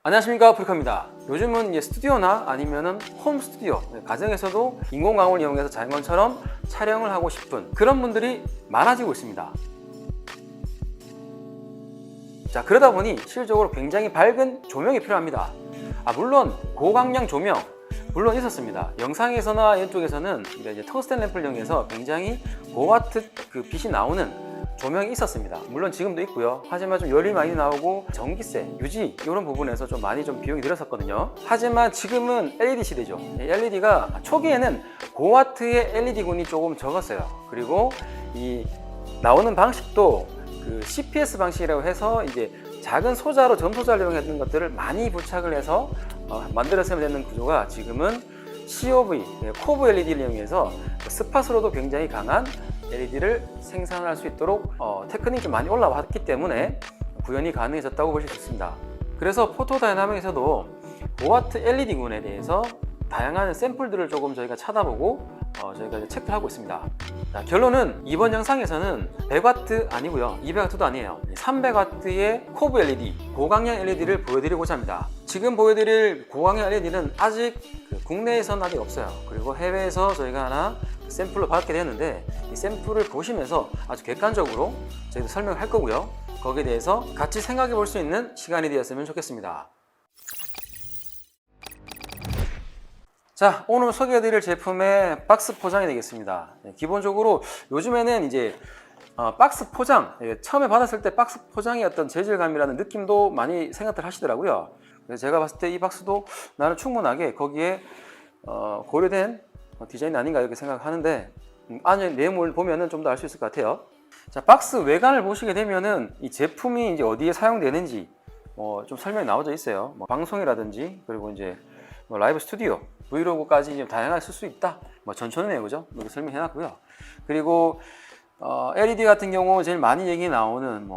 안녕하십니까, 프리커입니다. 요즘은 이제 스튜디오나 아니면은 홈 스튜디오, 가정에서도 인공광을 이용해서 자연광처럼 촬영을 하고 싶은 그런 분들이 많아지고 있습니다. 자, 그러다 보니 실질적으로 굉장히 밝은 조명이 필요합니다. 물론 고광량 조명 물론 있었습니다. 영상에서나 이쪽에서는 이제 텅스텐 램프를 이용해서 굉장히 고와트 그 빛이 나오는 조명이 있었습니다. 물론 지금도 있고요. 하지만 좀 열이 많이 나오고 전기세, 유지 이런 부분에서 좀 많이 비용이 들었었거든요. 하지만 지금은 LED 시대죠. LED가 초기에는 고와트의 LED군이 조금 적었어요. 그리고 이 나오는 방식도 그 CPS 방식이라고 해서 이제 작은 소자로 점소자를 이용했던 것들을 많이 부착을 해서 만들어서면 되는 구조가 지금은 COV, 코브 LED를 이용해서 스팟으로도 굉장히 강한 LED를 생산할 수 있도록 테크닉이 좀 많이 올라왔기 때문에 구현이 가능해졌다고 보실 수 있습니다. 그래서 포토다이나믹에서도 고와트 LED군에 대해서 다양한 샘플들을 조금 저희가 찾아보고 저희가 이제 체크를 하고 있습니다. 자, 결론은 이번 영상에서는 100W 아니고요, 200W도 아니에요. 300W의 코브 LED, 고광량 LED를 보여드리고자 합니다. 지금 보여드릴 고광량 LED는 아직 국내에서는 아직 없어요. 그리고 해외에서 저희가 하나 샘플로 받게 되었는데, 이 샘플을 보시면서 아주 객관적으로 저희도 설명을 할 거고요. 거기에 대해서 같이 생각해 볼 수 있는 시간이 되었으면 좋겠습니다. 자, 오늘 소개해드릴 제품의 박스 포장이 되겠습니다. 기본적으로 요즘에는 이제 박스 포장, 처음에 받았을 때 박스 포장의 어떤 재질감이라는 느낌도 많이 생각들 하시더라고요. 그래서 제가 봤을 때 이 박스도 나는 충분하게 거기에 고려된 디자인이 아닌가 이렇게 생각하는데, 안에 내용을 보면은 좀 더 알 수 있을 것 같아요. 자, 박스 외관을 보시게 되면은 이 제품이 이제 어디에 사용되는지 좀 설명이 나와져 있어요. 방송이라든지, 그리고 이제 라이브 스튜디오, 브이로그까지 이제 다양하게 쓸 수 있다. 전천후네요, 그죠? 이렇게 설명해놨고요. 그리고 LED 같은 경우 제일 많이 얘기 나오는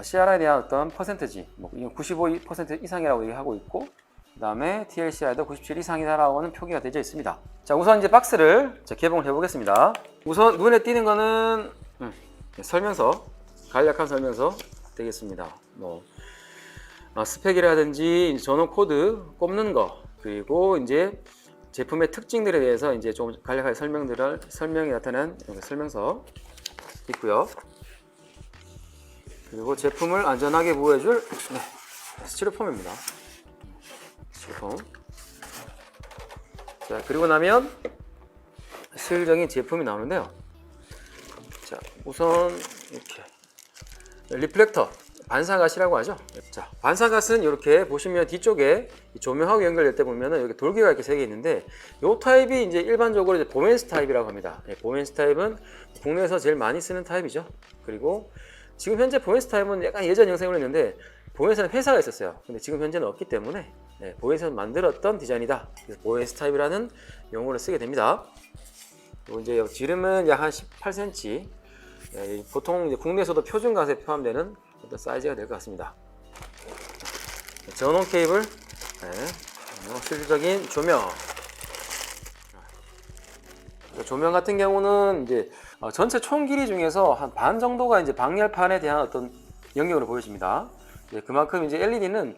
CRI에 대한 어떤 퍼센트지, 95% 이상이라고 얘기하고 있고, 그 다음에 TLCI도 97 이상이다라고는 표기가 되어 있습니다. 자, 우선 이제 박스를 개봉을 해보겠습니다. 우선 눈에 띄는 거는 설명서, 간략한 설명서 되겠습니다. 스펙이라든지 전원 코드 꼽는 거, 그리고 이제 제품의 특징들에 대해서 이제 좀 간략하게 설명이 나타난 설명서 있고요. 그리고 제품을 안전하게 보호해줄 스티로폼입니다. 스티로폼. 자, 그리고 나면 실적인 제품이 나오는데요. 자, 우선 이렇게 리플렉터, 반사갓이라고 하죠. 자, 반사갓은 이렇게 보시면 뒤쪽에 조명하고 연결될 때 보면은 이렇게 돌기가 이렇게 3개 있는데, 이 타입이 이제 일반적으로 이제 보멘스 타입이라고 합니다. 보멘스 타입은 국내에서 제일 많이 쓰는 타입이죠. 그리고 지금 현재 보멘스 타입은 약간 예전 영상을 했는데, 보멘스는 회사가 있었어요. 근데 지금 현재는 없기 때문에 보멘스에서 만들었던 디자인이다. 그래서 보멘스 타입이라는 용어를 쓰게 됩니다. 그리고 이제 지름은 약 한 18cm. 보통 이제 국내에서도 표준갓에 포함되는 어떤 사이즈가 될 것 같습니다. 전원 케이블, 실질적인 조명. 조명 같은 경우는 이제 전체 총 길이 중에서 한 반 정도가 이제 방열판에 대한 어떤 영역으로 보여집니다. 그만큼 이제 LED는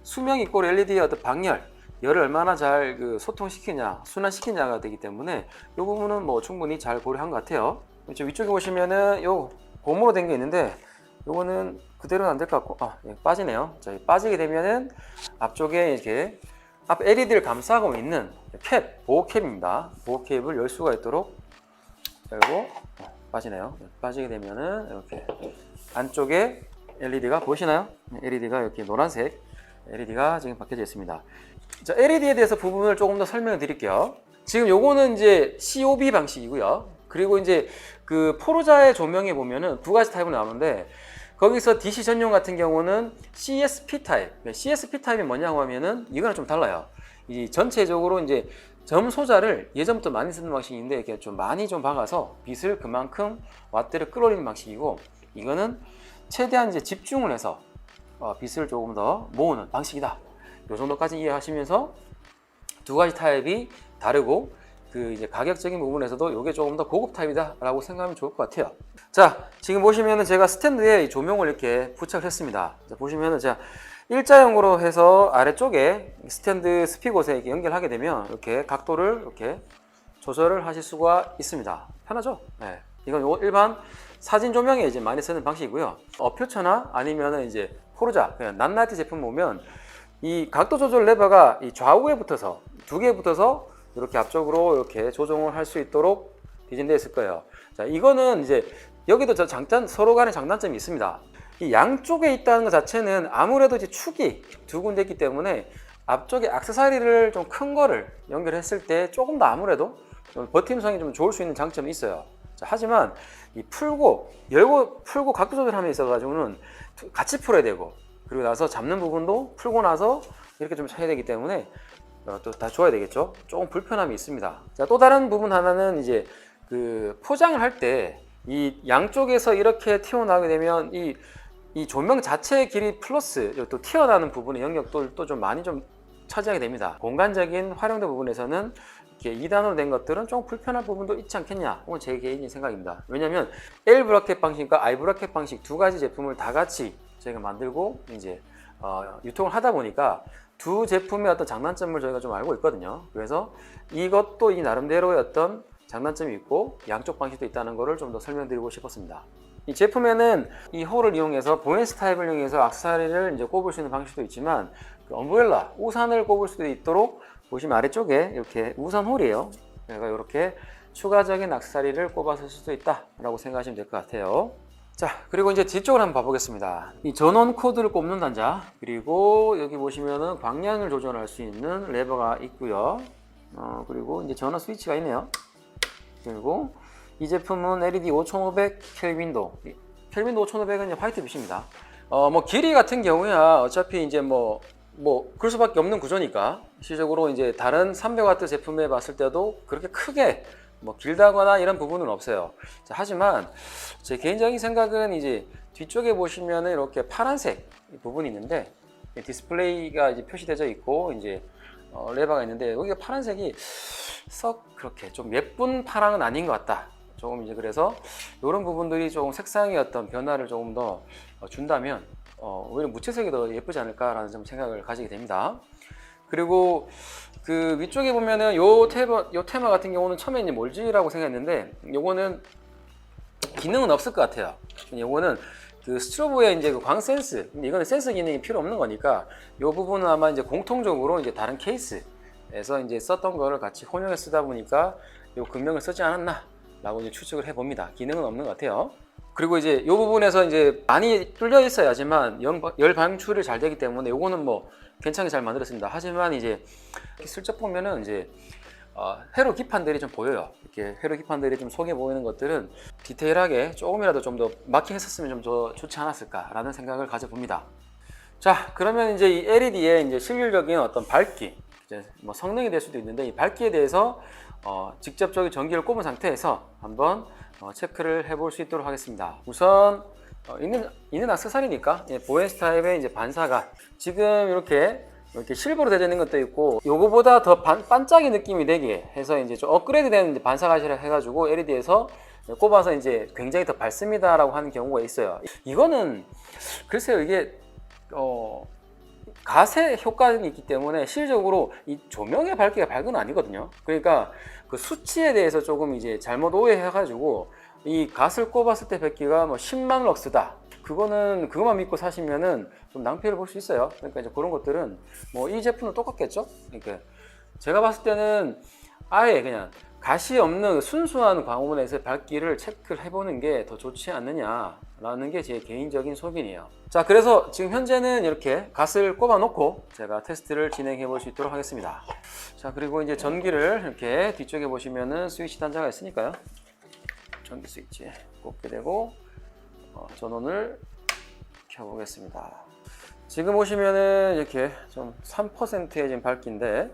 수명 이꼴 LED의 어떤 방열, 열을 얼마나 잘 소통시키냐, 순환시키냐가 되기 때문에 이 부분은 충분히 잘 고려한 것 같아요. 위쪽에 보시면은 요 고무로 된 게 있는데, 요거는 그대로는 안 될 것 같고, 빠지네요. 자, 빠지게 되면은 앞쪽에 이렇게 앞 LED를 감싸고 있는 캡, 보호캡입니다. 보호캡을 열 수가 있도록 열고, 빠지네요. 빠지게 되면은 이렇게 안쪽에 LED가 보이시나요? LED가 이렇게 노란색 LED가 지금 박혀져 있습니다. 자, LED에 대해서 부분을 조금 더 설명을 드릴게요. 지금 요거는 이제 COB 방식이고요. 그리고 이제 그 포르자의 조명에 보면은 두 가지 타입이 나오는데, 거기서 DC 전용 같은 경우는 CSP 타입. CSP 타입이 뭐냐고 하면은 이거는 좀 달라요. 이 전체적으로 이제 점 소자를 예전부터 많이 쓰는 방식인데, 이렇게 좀 많이 박아서 빛을 그만큼 왓트를 끌어올리는 방식이고, 이거는 최대한 이제 집중을 해서 빛을 조금 더 모으는 방식이다. 이 정도까지 이해하시면서 두 가지 타입이 다르고, 그 이제 가격적인 부분에서도 이게 조금 더 고급 타입이다라고 생각하면 좋을 것 같아요. 자, 지금 보시면은 제가 스탠드에 이 조명을 이렇게 부착을 했습니다. 자, 보시면은 제가 일자형으로 해서 아래쪽에 스탠드 스피곳에 이렇게 연결하게 되면 이렇게 각도를 이렇게 조절을 하실 수가 있습니다. 편하죠? 네. 이건 일반 사진 조명에 이제 많이 쓰는 방식이고요. 퓨처나 아니면은 이제 포르자, 그냥 낫나이트 제품 보면 이 각도 조절 레버가 이 좌우에 붙어서 두 개에 붙어서 이렇게 앞쪽으로 이렇게 조정을 할 수 있도록 디자인되어 있을 거예요. 자, 이거는 이제 여기도 서로 간의 장단점이 있습니다. 이 양쪽에 있다는 것 자체는 아무래도 이제 축이 두 군데 있기 때문에 앞쪽에 액세서리를 좀 큰 거를 연결했을 때 조금 더 아무래도 좀 버팀성이 좀 좋을 수 있는 장점이 있어요. 자, 하지만 이 풀고 열고 풀고 각도 조절함에 있어 가지고는 같이 풀어야 되고, 그리고 나서 잡는 부분도 풀고 나서 이렇게 좀 쳐야 되기 때문에 또 다 줘야 되겠죠. 조금 불편함이 있습니다. 자, 또 다른 부분 하나는 이제 그 포장을 할 때 이 양쪽에서 이렇게 튀어나오게 되면 이 조명 자체의 길이 플러스 또 튀어나오는 부분의 영역도 좀 많이 좀 차지하게 됩니다. 공간적인 활용도 부분에서는 이렇게 2단으로 된 것들은 좀 불편한 부분도 있지 않겠냐, 이건 제 개인적인 생각입니다. 왜냐하면 L 브라켓 방식과 I 브라켓 방식 두 가지 제품을 다 같이 저희가 만들고 이제 유통을 하다 보니까 두 제품의 어떤 장단점을 저희가 좀 알고 있거든요. 그래서 이것도 이 나름대로의 어떤 장단점이 있고 양쪽 방식도 있다는 것을 좀 더 설명드리고 싶었습니다. 이 제품에는 이 홀을 이용해서 보헤스 타입을 이용해서 액세서리를 이제 꼽을 수 있는 방식도 있지만, 그 엄브렐라, 우산을 꼽을 수도 있도록 보시면 아래쪽에 이렇게 우산 홀이에요. 그래서 이렇게 추가적인 액세서리를 꼽아서 쓸 수도 있다라고 생각하시면 될 것 같아요. 자, 그리고 이제 뒤쪽을 한번 봐보겠습니다. 이 전원 코드를 꼽는 단자, 그리고 여기 보시면은 광량을 조절할 수 있는 레버가 있고요. 그리고 이제 전원 스위치가 있네요. 그리고 이 제품은 LED 5500 켈빈도 5500은 화이트 빛입니다. 뭐 길이 같은 경우야 어차피 이제 뭐 그럴 수밖에 없는 구조니까 실질적으로 이제 다른 300W 제품에 봤을 때도 그렇게 크게 뭐 길다거나 이런 부분은 없어요. 자, 하지만 제 개인적인 생각은 이제 뒤쪽에 보시면은 이렇게 파란색 부분이 있는데 디스플레이가 이제 표시되어 있고 이제 레버가 있는데 여기가 파란색이 썩 그렇게 좀 예쁜 파랑은 아닌 것 같다. 조금 이제 그래서 이런 부분들이 조금 색상의 어떤 변화를 조금 더 준다면 오히려 무채색이 더 예쁘지 않을까라는 좀 생각을 가지게 됩니다. 그리고 그 위쪽에 보면은 요 테마 같은 경우는 처음에 이제 몰지라고 생각했는데 요거는 기능은 없을 것 같아요. 요거는 그 스트로보의 이제 그 광 센스, 근데 이거는 센서 기능이 필요 없는 거니까 요 부분은 아마 이제 공통적으로 이제 다른 케이스에서 이제 썼던 거를 같이 혼용해 쓰다 보니까 요 금명을 쓰지 않았나 라고 이제 추측을 해봅니다. 기능은 없는 것 같아요. 그리고 이제 이 부분에서 이제 많이 뚫려 있어야지만 열 방출이 잘 되기 때문에 요거는 뭐 괜찮게 잘 만들었습니다. 하지만 이제 슬쩍 보면은 이제 회로 기판들이 좀 보여요. 이렇게 회로 기판들이 좀 속에 보이는 것들은 디테일하게 조금이라도 좀 더 마킹했었으면 좀 더 좋지 않았을까라는 생각을 가져봅니다. 자, 그러면 이제 이 LED의 이제 실질적인 어떤 밝기, 이제 뭐 성능이 될 수도 있는데 이 밝기에 대해서 직접적인 전기를 꼽은 상태에서 한번 체크를 해볼 수 있도록 하겠습니다. 우선 있는 액세서리니까 보헤스 타입의 이제 반사가 지금 이렇게 실버로 되어 있는 것도 있고, 요거보다 더 반짝이 느낌이 되게 해서 이제 좀 업그레이드된 반사가시를 해가지고 LED에서 꼽아서 이제 굉장히 더 밝습니다라고 하는 경우가 있어요. 이거는 글쎄요, 이게 가세 효과는 있기 때문에 실질적으로 이 조명의 밝기가 밝은 건 아니거든요. 그러니까 그 수치에 대해서 조금 이제 잘못 오해해가지고 이 갓을 꼽았을 때 밝기가 뭐 10만 럭스다. 그것만 믿고 사시면은 좀 낭패를 볼 수 있어요. 그러니까 이제 그런 것들은 뭐 이 제품도 똑같겠죠. 그러니까 제가 봤을 때는 아예 그냥 갓이 없는 순수한 광원에서 밝기를 체크를 해보는 게 더 좋지 않느냐라는 게 제 개인적인 소견이에요. 자, 그래서 지금 현재는 이렇게 갓을 꼽아 놓고 제가 테스트를 진행해 볼 수 있도록 하겠습니다. 자, 그리고 이제 전기를 이렇게 뒤쪽에 보시면은 스위치 단자가 있으니까요. 전기 스위치 꼽게 되고 전원을 켜보겠습니다. 지금 보시면은 이렇게 좀 3%의 지금 밝기인데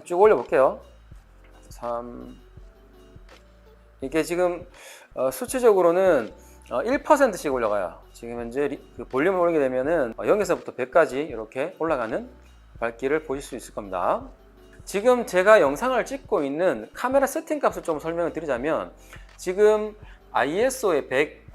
쭉 올려볼게요. 3 이게 지금 수치적으로는 1%씩 올라가요. 지금 현재 그 볼륨을 올리게 되면은 0에서부터 100까지 이렇게 올라가는 밝기를 보실 수 있을 겁니다. 지금 제가 영상을 찍고 있는 카메라 세팅 값을 좀 설명을 드리자면 지금 ISO 100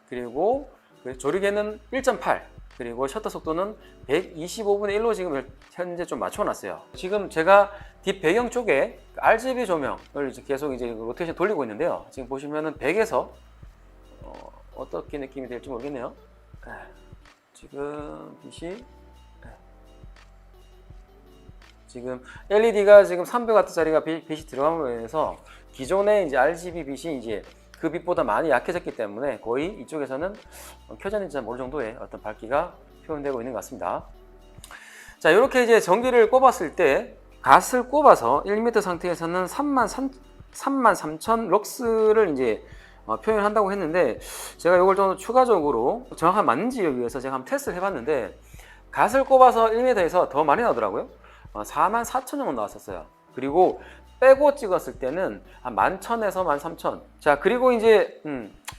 그리고 조리개는 1.8 그리고 셔터 속도는 125분의 1로 지금 현재 좀 맞춰놨어요. 지금 제가 뒷 배경 쪽에 RGB 조명을 이제 계속 이제 로테이션 돌리고 있는데요. 지금 보시면은 100에서 어떻게 느낌이 될지 모르겠네요. 지금 빛이 지금 LED가 지금 300W짜리가 빛이 들어감으로 인해서 기존의 이제 RGB 빛이 이제 그 빛보다 많이 약해졌기 때문에 거의 이쪽에서는 켜졌는지 모를 정도의 어떤 밝기가 표현되고 있는 것 같습니다. 자, 이렇게 이제 전기를 꼽았을 때 갓을 꼽아서 1m 상태에서는 33,000 럭스를 이제 표현한다고 했는데, 제가 이걸 좀 추가적으로 정확한 맞는지를 위해서 제가 한번 테스트를 해봤는데 갓을 꼽아서 1m에서 더 많이 나오더라고요. 44,000 정도 나왔었어요. 그리고 빼고 찍었을 때는 한 11,000에서 13,000. 자, 그리고 이제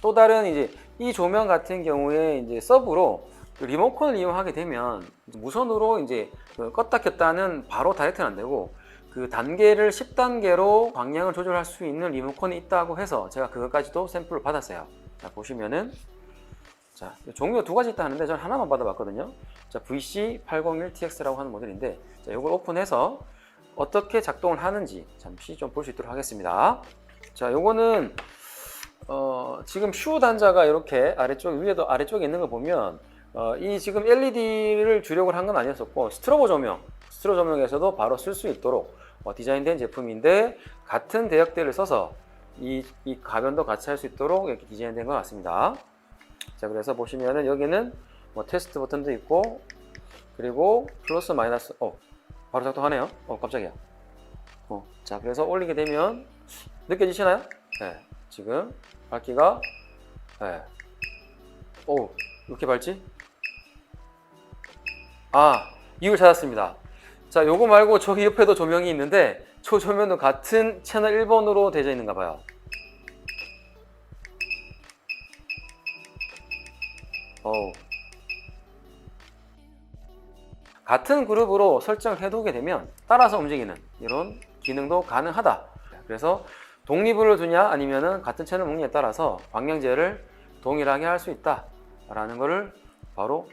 또 다른 이제 이 조명 같은 경우에 이제 서브로 리모컨을 이용하게 되면 무선으로 이제 껐다 켰다는 바로 다이렉트는 안 되고 그 단계를 10단계로 방향을 조절할 수 있는 리모컨이 있다고 해서 제가 그것까지도 샘플을 받았어요. 자, 보시면은 자, 종류가 두 가지 있다 하는데 저는 하나만 받아봤거든요. 자, VC801TX라고 하는 모델인데, 자, 이걸 오픈해서 어떻게 작동을 하는지 잠시 좀 볼 수 있도록 하겠습니다. 자, 요거는 지금 슈 단자가 이렇게 아래쪽 위에도 아래쪽에 있는 거 보면 이 지금 LED를 주력을 한 건 아니었었고 스트로보 조명에서도 바로 쓸 수 있도록 디자인된 제품인데, 같은 대역대를 써서 이 가변도 같이 할 수 있도록 이렇게 디자인된 것 같습니다. 자, 그래서 보시면은 여기는 뭐 테스트 버튼도 있고, 그리고 플러스 마이너스 바로 작동하네요. 깜짝이야. 자, 그래서 올리게 되면 느껴지시나요? 네, 지금 밝기가 이렇게 밝지? 이걸 찾았습니다. 자, 요거 말고 저기 옆에도 조명이 있는데 저 조명도 같은 채널 1번으로 되어 있는가 봐요. 같은 그룹으로 설정을 해두게 되면 따라서 움직이는 이런 기능도 가능하다. 그래서 독립을 두냐 아니면은 같은 채널 먹느냐에 따라서 방향제를 동일하게 할 수 있다 라는 것을 바로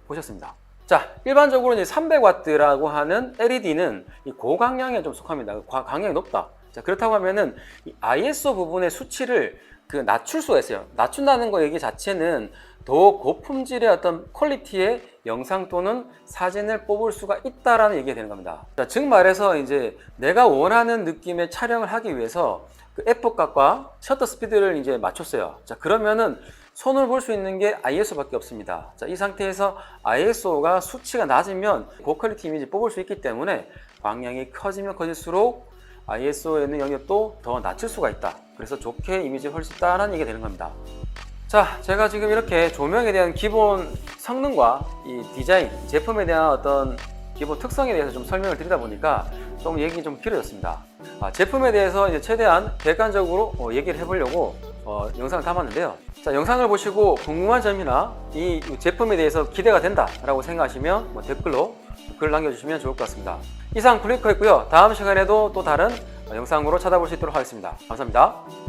보셨습니다. 자, 일반적으로 이제 300W라고 하는 LED는 이 고강량에 좀 속합니다. 강량이 높다. 자, 그렇다고 하면은 이 ISO 부분의 수치를 낮출 수가 있어요. 낮춘다는 거 얘기 자체는 더 고품질의 어떤 퀄리티의 영상 또는 사진을 뽑을 수가 있다라는 얘기가 되는 겁니다. 자, 즉 말해서 이제 내가 원하는 느낌의 촬영을 하기 위해서 그 F값과 셔터 스피드를 이제 맞췄어요. 자, 그러면은 손을 볼 수 있는 게 ISO밖에 없습니다. 자, 이 상태에서 ISO가 수치가 낮으면 고퀄리티 이미지 뽑을 수 있기 때문에 방향이 커지면 커질수록 ISO에 있는 영역도 더 낮출 수가 있다. 그래서 좋게 이미지를 볼 수 있다는 얘기가 되는 겁니다. 자, 제가 지금 이렇게 조명에 대한 기본 성능과 이 디자인, 제품에 대한 어떤 기본 특성에 대해서 좀 설명을 드리다 보니까 좀 얘기 좀 길어졌습니다. 제품에 대해서 이제 최대한 객관적으로 얘기를 해보려고 영상을 담았는데요. 자, 영상을 보시고 궁금한 점이나 이 제품에 대해서 기대가 된다 라고 생각하시면 댓글로 글 남겨주시면 좋을 것 같습니다. 이상 블리커였고요. 다음 시간에도 또 다른 영상으로 찾아볼 수 있도록 하겠습니다. 감사합니다.